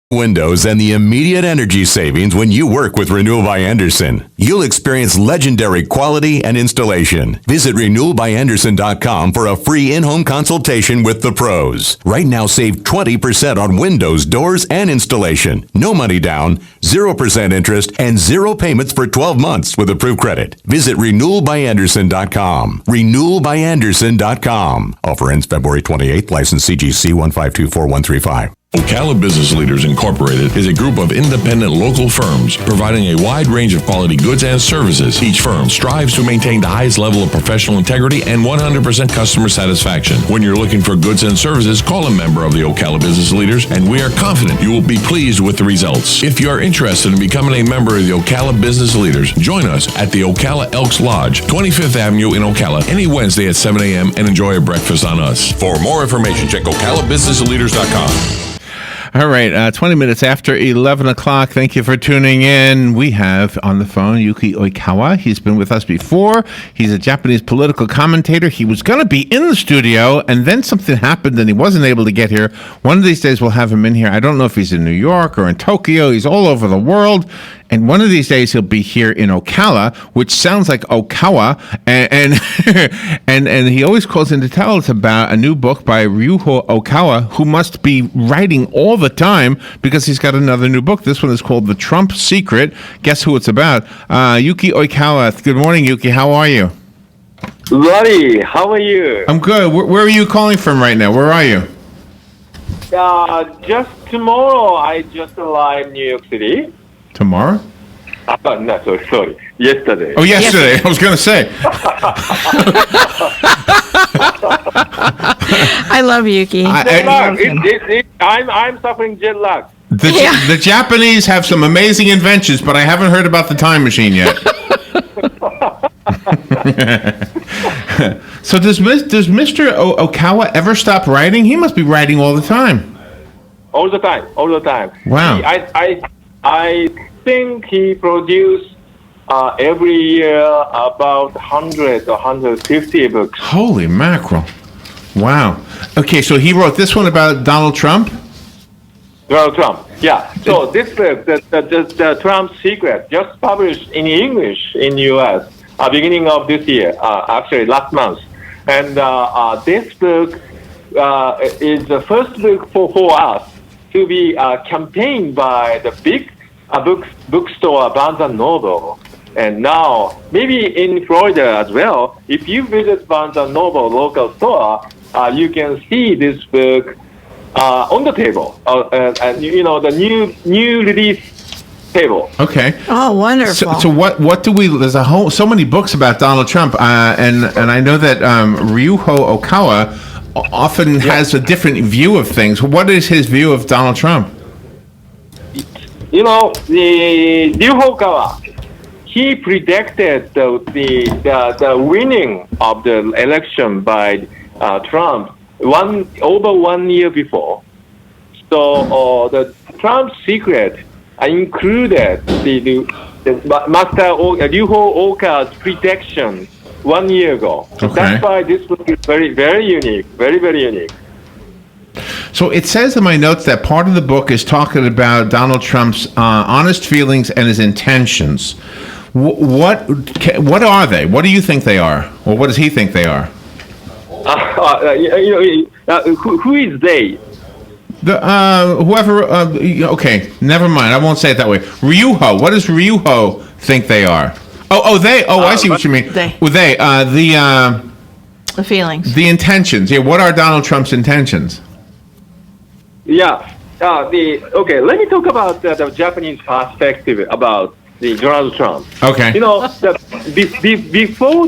Windows and the immediate energy savings when you work with Renewal by Andersen. You'll experience legendary quality and installation. Visit renewalbyandersen.com for a free in-home consultation with the pros. Right now, save 20% on windows, doors, and installation. No money down, 0% interest, and 0 payments for 12 months with approved credit. Visit renewalbyandersen.com. renewalbyandersen.com. Offer ends February 28th. License CGC 1524135. Ocala Business Leaders Incorporated is a group of independent local firms providing a wide range of quality goods and services. Each firm strives to maintain the highest level of professional integrity and 100% customer satisfaction. When you're looking for goods and services, call a member of the Ocala Business Leaders, and we are confident you will be pleased with the results. If you are interested in becoming a member of the Ocala Business Leaders, join us at the Ocala Elks Lodge, 25th Avenue in Ocala, any Wednesday at 7 a.m. and enjoy a breakfast on us. For more information, check OcalaBusinessLeaders.com. All right, 20 minutes after 11 o'clock. Thank you for tuning in. We have on the phone Yuki Oikawa. He's been with us before. He's a Japanese political commentator. He was going to be in the studio, and then something happened, and he wasn't able to get here. One of these days, we'll have him in here. I don't know if he's in New York or in Tokyo. He's all over the world. And one of these days he'll be here in Ocala, which sounds like Oikawa, and and he always calls in to tell us about a new book by Ryuho Oikawa, who must be writing all the time because he's got another new book. This one is called The Trump Secret. Guess who it's about? Yuki Oikawa. Good morning, Yuki. How are you? Larry, how are you? I'm good. Where are you calling from right now? Where are you? Just tomorrow, I just arrived in New York City. Tomorrow? No, sorry. Yesterday. Oh, yesterday. I was going to say. I love Yuki. I'm suffering jet lag. The Japanese have some amazing inventions, but I haven't heard about the time machine yet. So does Mr. Oikawa ever stop writing? He must be writing all the time. All the time. Wow. I think he produced every year about 100 or 150 books. Holy mackerel. Wow. Okay, so he wrote this one about Donald Trump? Donald Trump, yeah. So this book, the Trump Secret, just published in English in U.S. Beginning of this year, actually last month. And this book is the first book for us to be campaigned by the big bookstore Barnes & Noble. And now, maybe in Florida as well, if you visit Barnes & Noble local store, you can see this book on the table, and the new release table. Okay. Oh, wonderful. So what do we? There's so many books about Donald Trump, and I know that Ryuho Oikawa often has a different view of things. What is his view of Donald Trump? The Ryuho Oikawa, he predicted the winning of the election by Trump over 1 year before. So the Trump secret included the Master Ryuho Oikawa's prediction 1 year ago. So that's why this book is very, very unique, very, very unique. So it says in my notes that part of the book is talking about Donald Trump's honest feelings and his intentions. What are they? What do you think they are? Or what does he think they are? Who is they? Whoever. Okay, never mind. I won't say it that way. Ryuho. What does Ryuho think they are? They. I see what you mean. They. Well, they. The feelings. The intentions. Yeah. What are Donald Trump's intentions? Yeah. Okay. Let me talk about the Japanese perspective about the Donald Trump. Okay. Before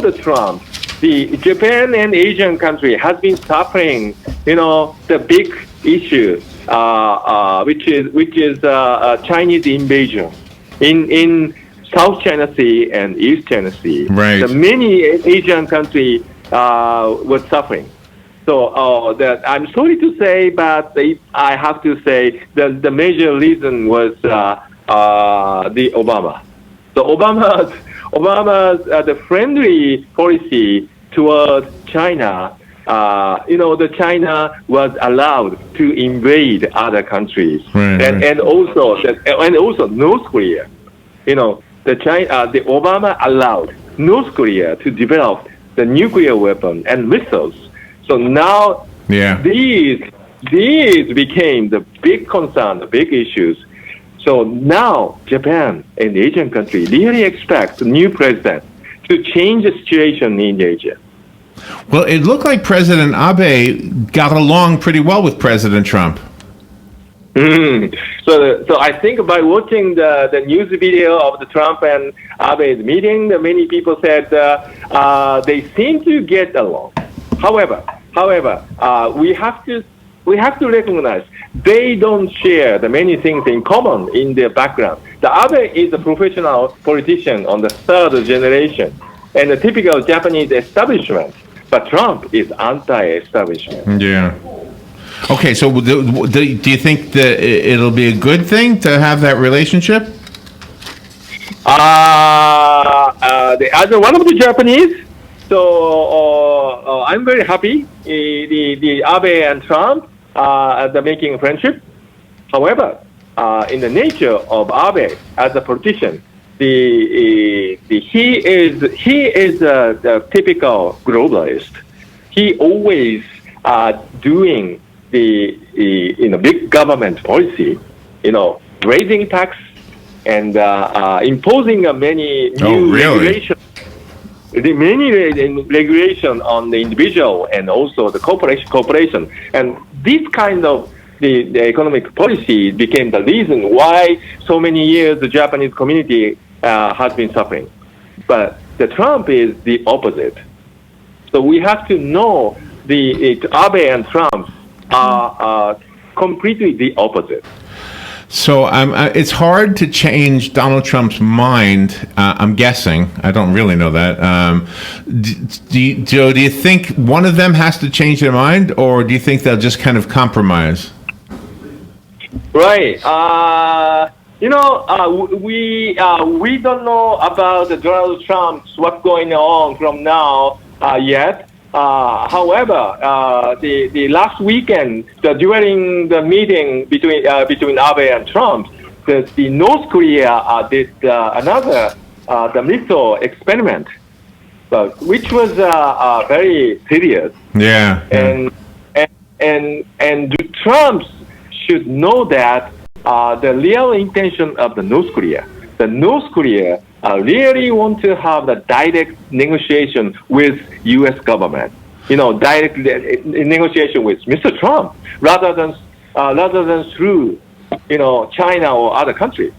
the Trump, the Japan and Asian country has been suffering, the big issue, which is Chinese invasion in South China Sea and East China Sea. Right. Many Asian countries were suffering. So that I'm sorry to say, but I have to say the major reason was the Obama. So Obama's the friendly policy toward China the China was allowed to invade other countries, and also North Korea. The Obama allowed North Korea to develop the nuclear weapon and missiles. So now these became the big concern, the big issues. So now Japan and Asian countries really expect the new president to change the situation in Asia. Well, it looked like President Abe got along pretty well with President Trump. So I think by watching the news video of the Trump and Abe's meeting, many people said they seem to get along. However, we have to recognize they don't share the many things in common in their background. The Abe is a professional politician on the third generation and a typical Japanese establishment, but Trump is anti-establishment. Yeah. Okay, so do you think that it'll be a good thing to have that relationship? As one of the Japanese, so I'm very happy the Abe and Trump are making a friendship. However, in the nature of Abe as a politician, he is a typical globalist. He always doing the big government policy, raising tax and imposing many new regulations. Many regulation on the individual and also the corporation, and this kind of the economic policy became the reason why so many years the Japanese community has been suffering. But the Trump is the opposite. So we have to know the Abe and Trump are completely the opposite. So it's hard to change Donald Trump's mind. I'm guessing. I don't really know that. Do you think one of them has to change their mind, or do you think they'll just kind of compromise? Right. We don't know about Donald Trump's what's going on from now yet. However, the last weekend, during the meeting between Abe and Trump, the North Korea did another the missile experiment, which was very serious. Yeah. And Trump should know that the real intention of the North Korea. The North Korea really want to have the direct negotiation with U.S. government. Direct negotiation with Mr. Trump rather than through China or other countries.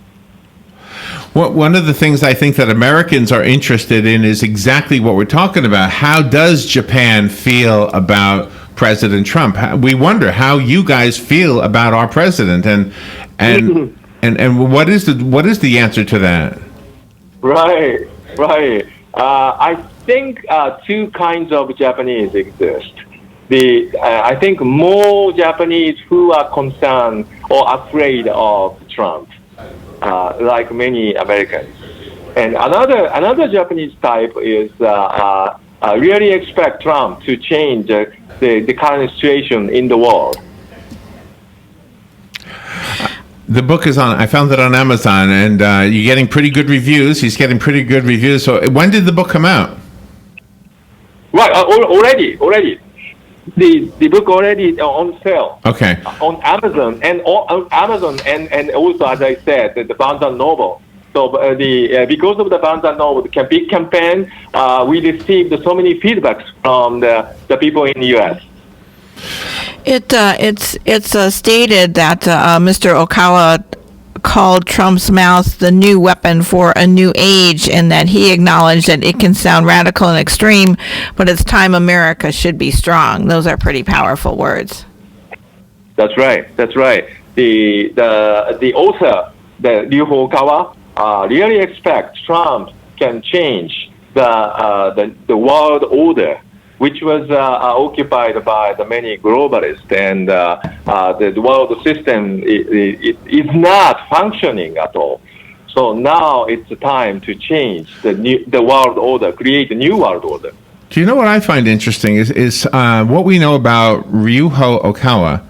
Well, one of the things I think that Americans are interested in is exactly what we're talking about. How does Japan feel about President Trump? We wonder how you guys feel about our president, and what is the answer to that? Right. I think two kinds of Japanese exist. I think more Japanese who are concerned or afraid of Trump, like many Americans, and another Japanese type is really expect Trump to change the current situation in the world. The book is on. I found it on Amazon, and you're getting pretty good reviews. He's getting pretty good reviews. So, when did the book come out? Right, already. The book already on sale. Okay. On Amazon and also, as I said, the Barnes and Noble. So because of the Barnes and Noble big campaign, we received so many feedbacks from the people in the U.S. It's stated that Mr. Oikawa called Trump's mouth the new weapon for a new age, and that he acknowledged that it can sound radical and extreme, but it's time America should be strong. Those are pretty powerful words. That's right. The author, the Oikawa, really expects Trump can change the world order, which was occupied by the many globalists, and the world system is not functioning at all. So now it's time to change the world order, create a new world order. Do you know what I find interesting is what we know about Ryuho Oikawa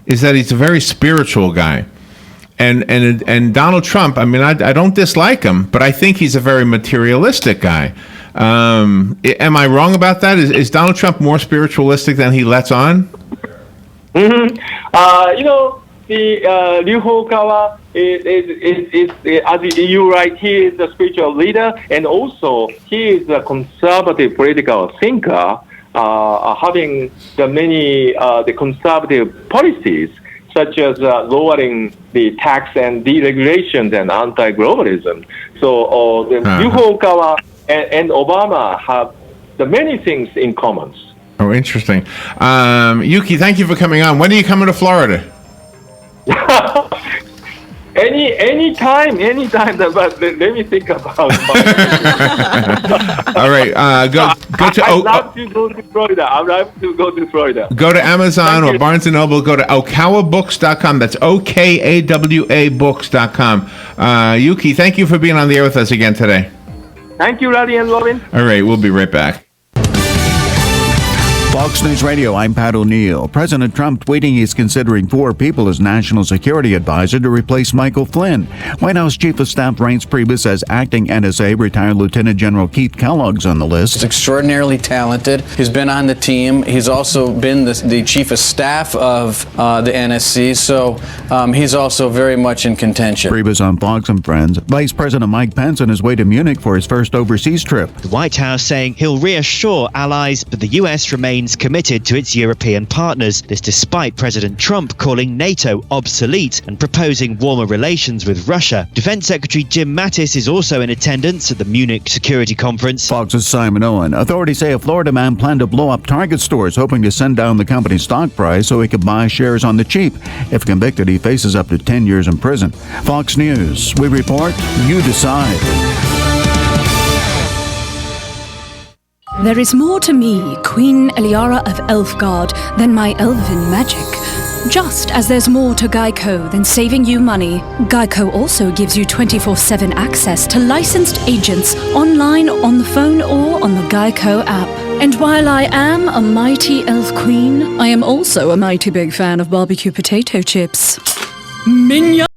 is that he's a very spiritual guy. And Donald Trump, I mean, I don't dislike him, but I think he's a very materialistic guy. Am I wrong about that? Is Donald Trump more spiritualistic than he lets on? Mm-hmm. The Ryu Hokawa is as you right, he is a spiritual leader, and also he is a conservative political thinker, having the many the conservative policies, such as lowering the tax and deregulations and anti-globalism. So the Ryu Hokawa and Obama have the many things in common. Oh, interesting. Yuki, thank you for coming on. When are you coming to Florida? Any time, but let me think about it. All right, go to. I'd love to go to Florida. Go to Amazon or Barnes & Noble. Go to okawabooks.com. That's OKAWA books.com. Yuki, thank you for being on the air with us again today. Thank you, Roddy and Robin. All right, we'll be right back. Fox News Radio, I'm Pat O'Neill. President Trump tweeting he's considering 4 people as national security advisor to replace Michael Flynn. White House Chief of Staff Reince Priebus says acting NSA retired Lieutenant General Keith Kellogg's on the list. He's extraordinarily talented. He's been on the team. He's also been the Chief of Staff of the NSC, so he's also very much in contention. Priebus on Fox and Friends. Vice President Mike Pence on his way to Munich for his first overseas trip. The White House saying he'll reassure allies, but the U.S. remains committed to its European partners. This despite President Trump calling NATO obsolete and proposing warmer relations with Russia. Defense Secretary Jim Mattis is also in attendance at the Munich Security Conference. Fox's Simon Owen. Authorities say a Florida man planned to blow up Target stores, hoping to send down the company's stock price so he could buy shares on the cheap. If convicted, he faces up to 10 years in prison. Fox News. We report, you decide. There is more to me, Queen Eliara of Elfgard, than my elven magic. Just as there's more to Geico than saving you money, Geico also gives you 24/7 access to licensed agents online, on the phone, or on the Geico app. And while I am a mighty elf queen, I am also a mighty big fan of barbecue potato chips. Minya!